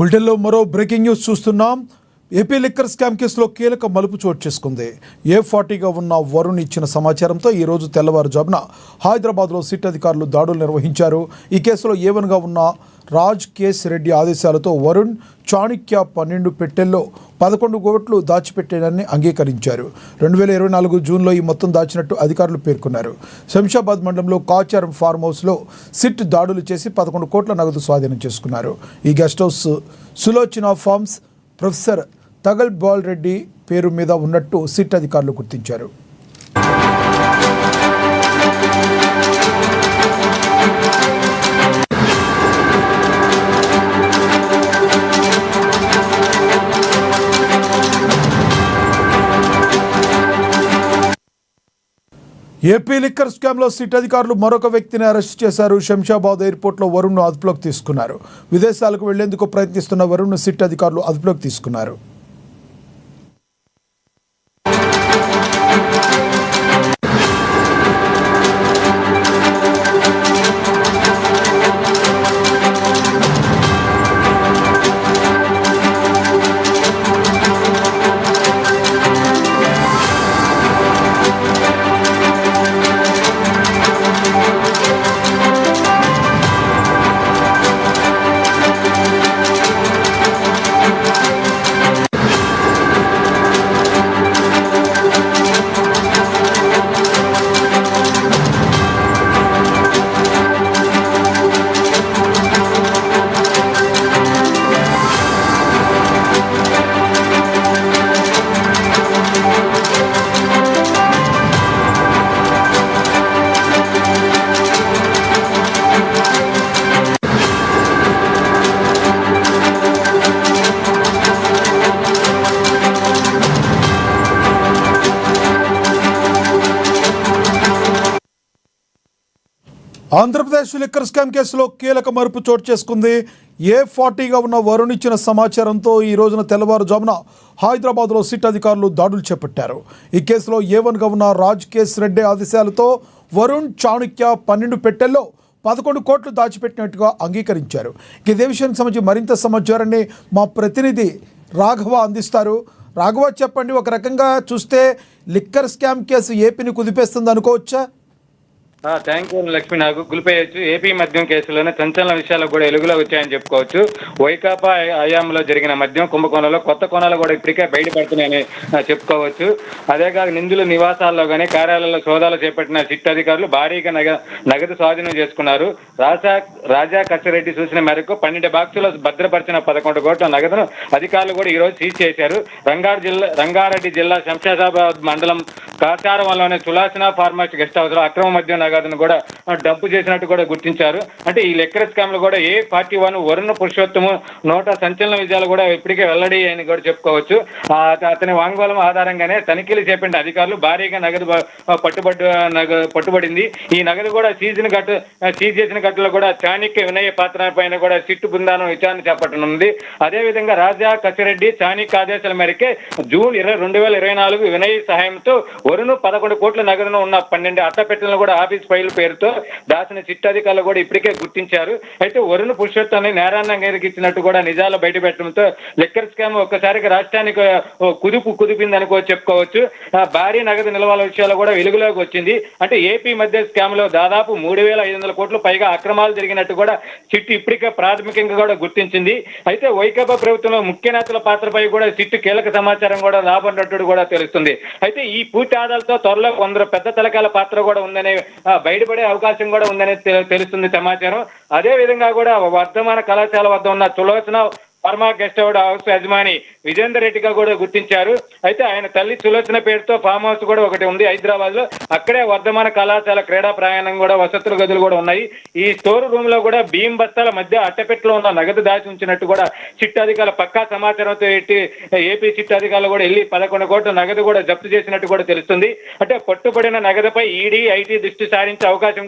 బులెటిన్లో మరో breaking news చూస్తున్నాం. ఏపీ లిక్కర్ స్కామ్ కేసులో కీలక మలుపు చోటు చేసుకుంది. A40గా ఉన్న వరుణ్ ఇచ్చిన సమాచారంతో ఈరోజు తెల్లవారుజామున హైదరాబాద్లో సిట్ అధికారులు దాడులు నిర్వహించారు. ఈ కేసులో A1గా ఉన్న రాజ్ కేస్ రెడ్డి ఆదేశాలతో వరుణ్ చాణక్య 12 పెట్టెల్లో 11 కోట్లు దాచిపెట్టాడని అంగీకరించారు. 2024 జూన్లో ఈ మొత్తం దాచినట్టు అధికారులు పేర్కొన్నారు. శంషాబాద్ మండలంలో కాచారం ఫార్మ్ హౌస్లో సిట్ దాడులు చేసి 11 కోట్ల నగదు స్వాధీనం చేసుకున్నారు. ఈ guest house Sulochana farms professor Tagal Bal Reddy పేరు మీద ఉన్నట్టు సిట్ అధికారులు గుర్తించారు. ఏపీ లిక్కర్ స్కామ్లో సిట్ అధికారులు మరొక వ్యక్తిని అరెస్ట్ చేశారు. శంషాబాద్ ఎయిర్పోర్ట్లో వరుణ్ను అదుపులోకి తీసుకున్నారు. విదేశాలకు వెళ్లేందుకు ప్రయత్నిస్తున్న వరుణ్ను సిట్ అధికారులు అదుపులోకి తీసుకున్నారు. ఆంధ్రప్రదేశ్ లిక్కర్ స్కామ్ కేసులో కీలక మలుపు చోటు చేసుకుంది. A40గా ఉన్న వరుణ్ ఇచ్చిన సమాచారంతో ఈ రోజున తెల్లవారుజామున హైదరాబాద్లో సిట్ అధికారులు దాడులు చేపట్టారు. ఈ కేసులో A1గా ఉన్న రాజ్ కేస్ రెడ్డి ఆదేశాలతో వరుణ్ చాణక్య 12 పెట్టెల్లో 11 కోట్లు దాచిపెట్టినట్టుగా అంగీకరించారు. ఇదే విషయానికి సంబంధించి మరింత సమాచారాన్ని మా ప్రతినిధి రాఘవ అందిస్తారు. రాఘవ, చెప్పండి. ఒక రకంగా చూస్తే లిక్కర్ స్కామ్ కేసు ఏపీని కుదిపేస్తుంది అనుకోవచ్చా? Thank you Lakshmi. నాకు గులిపేయచ్చు. ఏపీ మద్యం కేసులోనే సంచలన విషయాలు కూడా వెలుగులో వచ్చాయని చెప్పుకోవచ్చు. వైకాపా హయాంలో జరిగిన మద్యం కుంభకోణంలో కొత్త కోణాలు కూడా ఇప్పటికే బయటపడుతున్నాయని చెప్పుకోవచ్చు. అదేకాక నిందుల నివాసాల్లో కానీ కార్యాలయాల్లో సోదాలు చేపట్టిన సిట్ అధికారులు భారీగా నగదు స్వాధీనం చేసుకున్నారు. రాజా కసిరెడ్డి సూచన మేరకు 12 బాక్సులు భద్రపరిచిన 11 కోట్ల నగదును అధికారులు కూడా ఈరోజు సీజ్ చేశారు. రంగారెడ్డి జిల్లా శంషాబాద్ మండలం కాచారంలోని సులోచన ఫార్మసీ గెస్ట్ హౌస్ లో అక్రమ మద్యం నగదును కూడా డంపు చేసినట్టు కూడా గుర్తించారు. అంటే ఈ లిక్కర్ స్కామ్ లో కూడా A41 వరుణ్ పురుషోత్తము నోట సంచలన విజయాలు కూడా ఇప్పటికే వెల్లడి అని కూడా చెప్పుకోవచ్చు. అతని వాంగ్మూలం ఆధారంగానే తనిఖీలు చేపట్టిన అధికారులు భారీగా నగదు పట్టుబడింది. ఈ నగదు కూడా సీజ్ చేసిన ఘటనలో కూడా చాణక్య వినయ పాత్ర పైన కూడా సిట్టు బృందానం విచారణ చేపట్టనుంది. అదేవిధంగా రాజా కసిరెడ్డి చాణక్య ఆదేశాల మేరకే జూన్ 2024 వినయ్ సహాయంతో వరుణ్ 11 కోట్ల నగదును ఉన్న 12 అట్టపెట్టెలను కూడా ఆఫీస్ ఫైల్ పేరుతో దాచిన సిట్ అధికారులు కూడా ఇప్పటికే గుర్తించారు. అయితే వరుణ్ పురుషోత్తాన్ని నేరాన్ని అంగీకరించినట్టు కూడా నిజాలు బయటపెట్టడంతో లిక్కర్ స్కామ్ ఒక్కసారిగా రాష్ట్రానికి కుదిపిందని కూడా చెప్పుకోవచ్చు. భారీ నగదు నిల్వల విషయాలు కూడా వెలుగులోకి వచ్చింది. అంటే ఏపీ మధ్య స్కామ్ లో దాదాపు 3,500 కోట్లు పైగా అక్రమాలు జరిగినట్టు కూడా సిట్ ఇప్పటికే ప్రాథమికంగా కూడా గుర్తించింది. అయితే వైకాపా ప్రభుత్వంలో ముఖ్య నేతల పాత్రపై కూడా సిట్ కీలక సమాచారం కూడా రాబడినట్టు కూడా తెలుస్తుంది. అయితే ఈ పూర్తి ఆధారాలతో త్వరలో కొందరు పెద్ద తలకాయల పాత్ర కూడా ఉందనే బయటపడే అవకాశం కూడా ఉందని తెలుస్తుంది సమాచారం. అదే విధంగా కూడా వర్ధమాన కళాశాల వద్ద ఉన్న సులోచన ఫార్మా గెస్ట్ హౌస్ యజమాని విజేందర్ రెడ్డిగా కూడా గుర్తించారు. అయితే ఆయన తల్లి సులోచన పేరుతో ఫామ్ హౌస్ కూడా ఒకటి ఉంది హైదరాబాద్ లో. అక్కడే వర్ధమాన కళాశాల క్రీడా ప్రయాణం కూడా వసతుల గదులు కూడా ఉన్నాయి. ఈ స్టోర్ రూమ్ లో కూడా బియ్యం బస్తాల మధ్య అట్టపెట్టలో ఉన్న నగదు దాచి ఉంచినట్టు కూడా సిట్ అధికారులు పక్కా సమాచారంతో ఏపీ సిట్ అధికారులు కూడా వెళ్ళి 11 కోట్ల నగదు కూడా జప్తు చేసినట్టు కూడా తెలుస్తుంది. అంటే పట్టుబడిన నగదుపై ఈడీ ఐటీ దృష్టి సారించే అవకాశం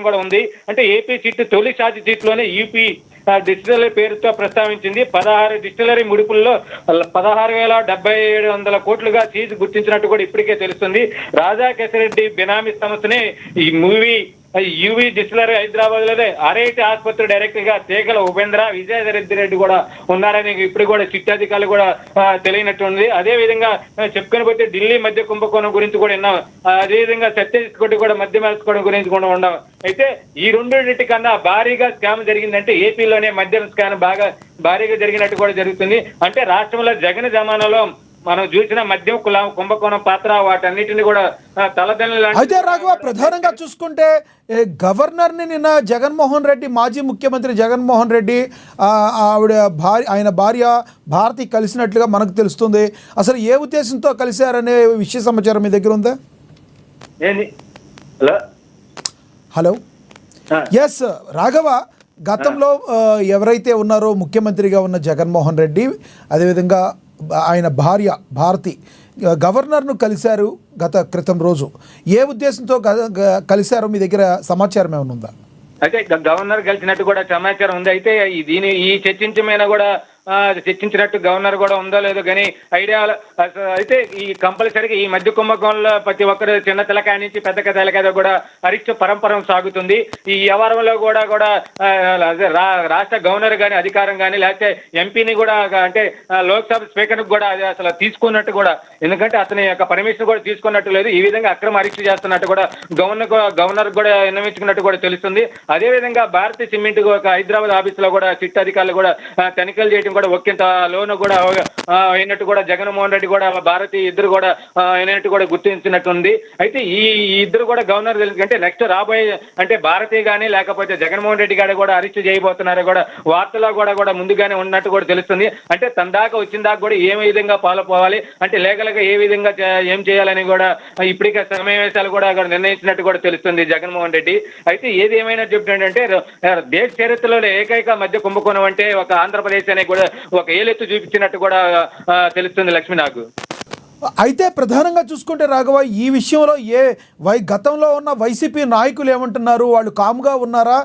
కూడా ఉంది. అంటే ఏపీ సిట్ తొలి ఛార్జ్ షీట్ లోనే యూపీ డిస్టిలరీ పేరుతో ప్రస్తావించింది. 16 డిస్టిలరీ ముడుపుల్లో 16,700 కోట్లుగా సీజ్ గుర్తించినట్టు కూడా ఇప్పటికే తెలుస్తుంది. రాజా కేసిరెడ్డి బినామీ సంస్థని ఈ మూవీ యువి డిస్టిలరీ హైదరాబాద్ లోనే ఆర్ఐటి ఆసుపత్రి డైరెక్టర్ గా తేగల ఉపేంద్ర విజయరెడ్డి కూడా ఉన్నారని ఇప్పుడు కూడా సిట్ అధికారులు కూడా తెలియనట్టు ఉంది. అదే విధంగా చెప్పుకొని పోతే ఢిల్లీ మధ్య కుంభకోణం గురించి కూడా విన్నాం. అదే విధంగా ఛత్తీస్గఢ్ కూడా మధ్య మార్చుకోవడం గురించి కూడా ఉన్నాం. అయితే ఈ రెండింటి కన్నా భారీగా స్కామ్ జరిగిందంటే ఏపీలోనే మద్యం స్కామ్ బాగా భారీగా జరిగినట్టు కూడా జరుగుతుంది. అంటే రాష్ట్రంలో జగన్ జమానాలో మనం చూసిన మద్యం కుంభకోణం పాత్ర వాటన్నిటిని కూడా తలదన్నులు. అయితే రాఘవ, ప్రధానంగా చూసుకుంటే గవర్నర్ని నిన్న జగన్మోహన్ రెడ్డి, మాజీ ముఖ్యమంత్రి జగన్మోహన్ రెడ్డి ఆయన భార్య భారతి కలిసినట్లుగా మనకు తెలుస్తుంది. అసలు ఏ ఉద్దేశంతో కలిశారనే విషయ సమాచారం మీ దగ్గర ఉందా? హలో, ఎస్ రాఘవ, గతంలో ఎవరైతే ఉన్నారో ముఖ్యమంత్రిగా ఉన్న జగన్మోహన్ రెడ్డి, అదేవిధంగా ఆయన భార్య భారతి గవర్నర్ను కలిశారు క్రితం రోజు. ఏ ఉద్దేశంతో కలిశారో మీ దగ్గర సమాచారం ఏమైనా ఉందా? అయితే గవర్నర్ కలిసినట్టు కూడా సమాచారం ఉంది. అయితే ఈ చర్చించమైనా కూడా చర్చించినట్టు గవర్నర్ కూడా ఉందో లేదో కానీ ఐడియా. అయితే ఈ కంపల్సరీగా ఈ మధ్య కుంభకోణంలో ప్రతి ఒక్కరు చిన్న తెలకాయ నుంచి పెద్ద తెలకాయ కూడా అరిష్ట పరంపరం సాగుతుంది. ఈ వ్యవహారంలో కూడా రాష్ట్ర గవర్నర్ కానీ అధికారం కానీ లేకపోతే ఎంపీని కూడా అంటే లోక్సభ స్పీకర్ కూడా అది అసలు తీసుకున్నట్టు కూడా, ఎందుకంటే అతని యొక్క పర్మిషన్ కూడా తీసుకున్నట్టు లేదు. ఈ విధంగా అక్రమ అరెస్ట్ చేస్తున్నట్టు కూడా గవర్నర్ కూడా విన్నవించుకున్నట్టు కూడా తెలుస్తుంది. అదేవిధంగా భారతీయ సిమెంట్ ఒక హైదరాబాద్ ఆఫీస్ లో కూడా సిట్ అధికారులు కూడా తనిఖీలు చేయడం కూడా ఒకంత లోను కూడా అయినట్టు కూడా జగన్మోహన్ రెడ్డి కూడా భారతి ఇద్దరు కూడా అయినట్టు కూడా గుర్తించినట్టుంది. అయితే ఈ ఇద్దరు కూడా గవర్నర్ అంటే నెక్స్ట్ రాబోయే అంటే భారతి కానీ లేకపోతే జగన్మోహన్ రెడ్డి గారు కూడా అరెస్ట్ చేయబోతున్నారు కూడా వార్తలో కూడా ముందుగానే ఉన్నట్టు కూడా తెలుస్తుంది. అంటే తన దాకా వచ్చిన దాకా కూడా ఏ విధంగా పాల్పోవాలి అంటే లీగల్గా ఏ విధంగా ఏం చేయాలని కూడా ఇప్పటికే సమావేశాలు కూడా నిర్ణయించినట్టు కూడా తెలుస్తుంది జగన్మోహన్ రెడ్డి. అయితే ఏది ఏమైనా చెప్తుంటే దేశ చరిత్రలో ఏకైక మధ్య కుంభకోణం అంటే ఒక ఆంధ్రప్రదేశ్ అనే కూడా ఒక ఏలెత్తు చూపించినట్టు కూడా తెలుస్తుంది లక్ష్మి నాకు. అయితే ప్రధానంగా చూసుకుంటే రాఘవ, ఈ విషయంలో గతంలో ఉన్న వైసీపీ నాయకులు ఏమంటున్నారు? వాళ్ళు కామ్గా ఉన్నారా?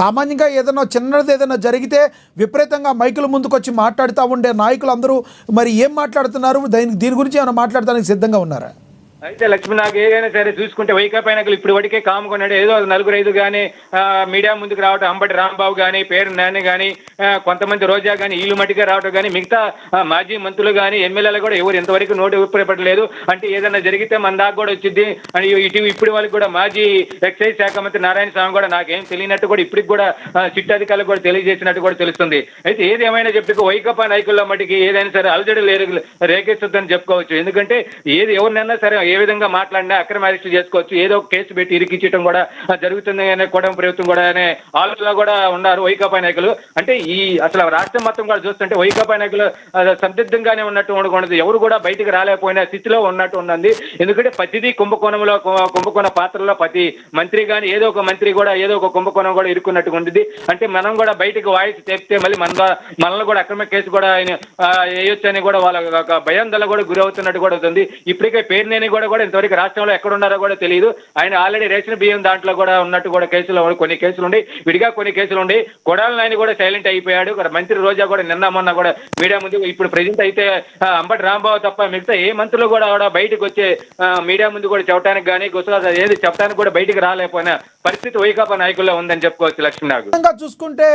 సామాన్యంగా చిన్నది ఏదైనా జరిగితే విపరీతంగా మైకుల ముందుకు వచ్చి మాట్లాడుతూ ఉండే నాయకులు అందరూ మరి ఏం మాట్లాడుతున్నారు? దీని గురించి ఏమైనా మాట్లాడటానికి సిద్ధంగా ఉన్నారా? అయితే లక్ష్మి నాకు ఏదైనా సరే చూసుకుంటే వైకాపా నాయకులు ఇప్పుడు వరకే కాముకున్నాడు. ఏదో 4-5 కానీ మీడియా ముందుకు రావడం, అంబటి రాంబాబు కానీ, పేరు నాని కానీ, కొంతమంది రోజా కానీ వీళ్ళు మట్టిగా రావడం కానీ, మిగతా మాజీ మంత్రులు కానీ ఎమ్మెల్యేలు కూడా ఎవరు ఇంతవరకు నోటు విప్పపడలేదు. అంటే ఏదైనా జరిగితే మన దాకా కూడా వచ్చింది. ఇప్పుడు వాళ్ళకి కూడా మాజీ ఎక్సైజ్ శాఖ మంత్రి నారాయణ స్వామి కూడా నాకేం తెలియనట్టు కూడా ఇప్పటికి కూడా సిట్ అధికారులకు కూడా తెలియజేసినట్టు కూడా తెలుస్తుంది. అయితే ఏది ఏమైనా చెప్పి వైకాపా నాయకుల్లో మట్టికి ఏదైనా సరే అలజడి రేకెత్తుద్దని చెప్పుకోవచ్చు. ఎందుకంటే ఎవరినైనా సరే ఏ విధంగా మాట్లాడినా అక్రమ అరెస్ట్ చేసుకోవచ్చు, ఏదో ఒక కేసు పెట్టి ఇరికించడం కూడా జరుగుతుంది అనే కూటమి ప్రభుత్వం కూడా అనే ఆలోచనలో కూడా ఉన్నారు వైకాపా నాయకులు. అంటే ఈ అసలు రాష్ట్రం మొత్తం కూడా చూస్తుంటే వైకాపా నాయకులు సందిగ్ధంగానే ఉన్నట్టు ఉండకూడదు, ఎవరు కూడా బయటకు రాలేకపోయిన స్థితిలో ఉన్నట్టు ఉన్నది. ఎందుకంటే ప్రతిదీ కుంభకోణ పాత్రలో ప్రతి మంత్రి కానీ ఏదో ఒక మంత్రి కూడా ఏదో ఒక కుంభకోణం కూడా ఇరుక్కున్నట్టు ఉంటుంది. అంటే మనం కూడా బయటకు వాయిస్ తెప్పితే మళ్ళీ మనల్ని కూడా అక్రమ కేసు కూడా ఆయన వేయొచ్చని కూడా వాళ్ళ భయాందోళన కూడా గురవుతున్నట్టు కూడా అవుతుంది. ఇప్పటికే పేరునేని కూడా ఇంతవరకు రాష్ట్రంలో ఎక్కడ ఉన్నారో కూడా తెలియదు. ఆయన ఆల్రెడీ రేషన్ బియ్యం దాంట్లో కూడా ఉన్నట్టు కూడా కొన్ని కేసులు ఉండి విడిగా కొన్ని కేసులు ఉండి కొడాలని ఆయన కూడా సైలెంట్ అయిపోయాడు. మంత్రి రోజా కూడా నిన్న మొన్న కూడా మీడియా ముందు ఇప్పుడు ప్రెజెంట్ అయితే అంబటి రాంబాబు తప్ప మిగతా ఏ మంత్రులు కూడా బయటకు వచ్చే మీడియా ముందు కూడా చెప్పడానికి కానీ ఏది చెప్పడానికి కూడా బయటకు రాలేకపోయినా పరిస్థితి వైకాపా నాయకుల్లో ఉందని చెప్పుకోవచ్చు లక్ష్మి. నాకు చూసుకుంటే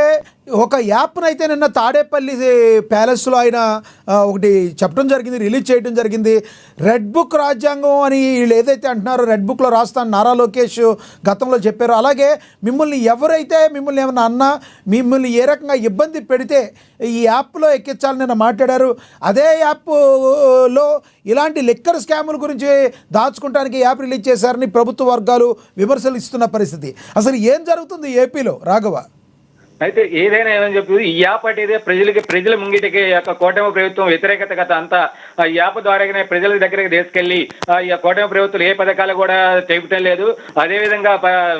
ఒక యాప్నైతే నిన్న తాడేపల్లి ప్యాలెస్లో ఆయన ఒకటి చెప్పడం జరిగింది, రిలీజ్ చేయడం జరిగింది. రెడ్ బుక్ రాజ్యాంగం అని వీళ్ళు ఏదైతే అంటున్నారో రెడ్ బుక్లో రాస్తాను నారా లోకేష్ గతంలో చెప్పారు. అలాగే మిమ్మల్ని ఎవరైతే మిమ్మల్ని ఏమన్నా అన్నా, మిమ్మల్ని ఏ రకంగా ఇబ్బంది పెడితే ఈ యాప్లో ఎక్కించాలని నిన్న మాట్లాడారు. అదే యాప్లో ఇలాంటి లిక్కర్ స్కాముల గురించి దాచుకుంటానికి యాప్ రిలీజ్ చేశారని ప్రభుత్వ వర్గాలు విమర్శలు ఇస్తున్న పరిస్థితి. అసలు ఏం జరుగుతుంది ఏపీలో రాఘవ? అయితే ఏదైనా ఏమని చెప్పి ఈ యాప్ అంటే ప్రజల ముంగిటికి యొక్క కూటమి ప్రభుత్వం వ్యతిరేకత గత అంతా ఈ యాప్ ద్వారానే ప్రజల దగ్గరికి తీసుకెళ్లి ఈ కూటమి ప్రభుత్వం ఏ పథకాలు కూడా చేయటం లేదు. అదేవిధంగా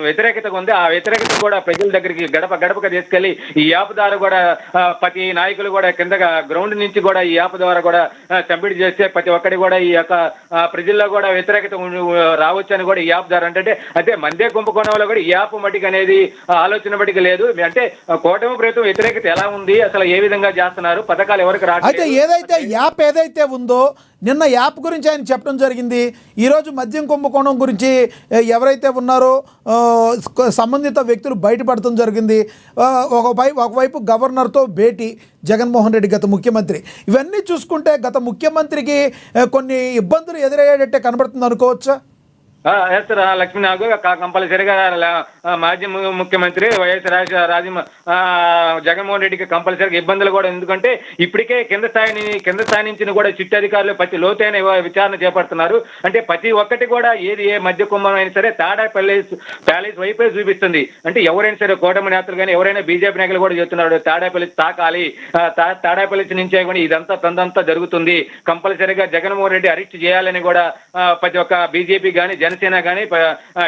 వ్యతిరేకత ఉంది. ఆ వ్యతిరేకత కూడా ప్రజల దగ్గరికి గడపగా తీసుకెళ్లి ఈ యాప్ ద్వారా కూడా ప్రతి నాయకులు కూడా కిందగా గ్రౌండ్ నుంచి కూడా ఈ యాప్ ద్వారా కూడా కంప్లీట్ చేస్తే ప్రతి ఒక్కటి కూడా ఈ యొక్క ప్రజల్లో కూడా వ్యతిరేకత రావచ్చు అని కూడా ఈ యాప్ ద్వారా అంటే మందే కుంభకోణంలో కూడా ఈ యాప్ మటుకు అనేది ఆలోచన మటుకు లేదు. అంటే కూటమి ప్రభుత్వం వ్యతిరేకత ఎలా ఉంది, అసలు ఏ విధంగా చేస్తున్నారు, పథకాలు ఎవరికి అయితే రావట్లేదు. ఏదైతే యాప్ ఏదైతే ఉందో నిన్న యాప్ గురించి ఆయన చెప్పడం జరిగింది. ఈరోజు మద్యం కుంభకోణం గురించి ఎవరైతే ఉన్నారో సంబంధిత వ్యక్తులు బయటపడటం జరిగింది. ఒకవైపు గవర్నర్తో భేటీ జగన్మోహన్ రెడ్డి గత ముఖ్యమంత్రి. ఇవన్నీ చూసుకుంటే గత ముఖ్యమంత్రికి కొన్ని ఇబ్బందులు ఎదురయ్యేటట్టే కనబడుతుంది అనుకోవచ్చా? ఎస్ లక్ష్మీనాగు కంపల్సరిగా మాజీ ముఖ్యమంత్రి వైఎస్ జగన్మోహన్ రెడ్డికి కంపల్సరిగా ఇబ్బందులు కూడా, ఎందుకంటే ఇప్పటికే కింద స్థాయి నుంచి కూడా చిట్టు అధికారులు ప్రతి లోతైన విచారణ చేపడుతున్నారు. అంటే ప్రతి ఒక్కటి కూడా ఏది ఏ మధ్య కుంభం అయినా సరే తాడా ప్యాలెస్ వైపే చూపిస్తుంది. అంటే ఎవరైనా సరే కూటమి నేతలు కానీ ఎవరైనా బీజేపీ నాయకులు కూడా చెప్తున్నారు తాడా ప్యాలెస్ తాకాలి, తాడా ప్యాలెస్ నుంచే కూడా ఇదంతా తందంతా జరుగుతుంది, కంపల్సరిగా జగన్మోహన్ రెడ్డి అరెస్ట్ చేయాలని కూడా ప్రతి ఒక్క బీజేపీ కానీ జనసేన కానీ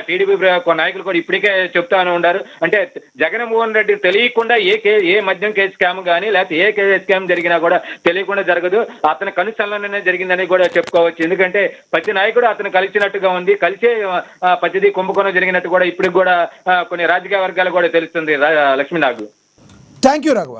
టీడీపీ నాయకులు కూడా ఇప్పటికే చెప్తానే ఉన్నారు. అంటే జగన్మోహన్ రెడ్డి తెలియకుండా ఏ మద్యం కేసు స్కామ్ కానీ లేకపోతే ఏ కేసు స్కామ్ జరిగినా కూడా తెలియకుండా జరగదు, అతని కనుసంధానమే జరిగిందని కూడా చెప్పుకోవచ్చు. ఎందుకంటే ప్రతి నాయకుడు అతను కలిసినట్టుగా ఉంది, కలిసే ప్రతిదీ కుంభకోణం జరిగినట్టు కూడా ఇప్పటికి కూడా కొన్ని రాజకీయ వర్గాలు కూడా తెలుస్తుంది. లక్ష్మీనాగు. Thank you Raghava.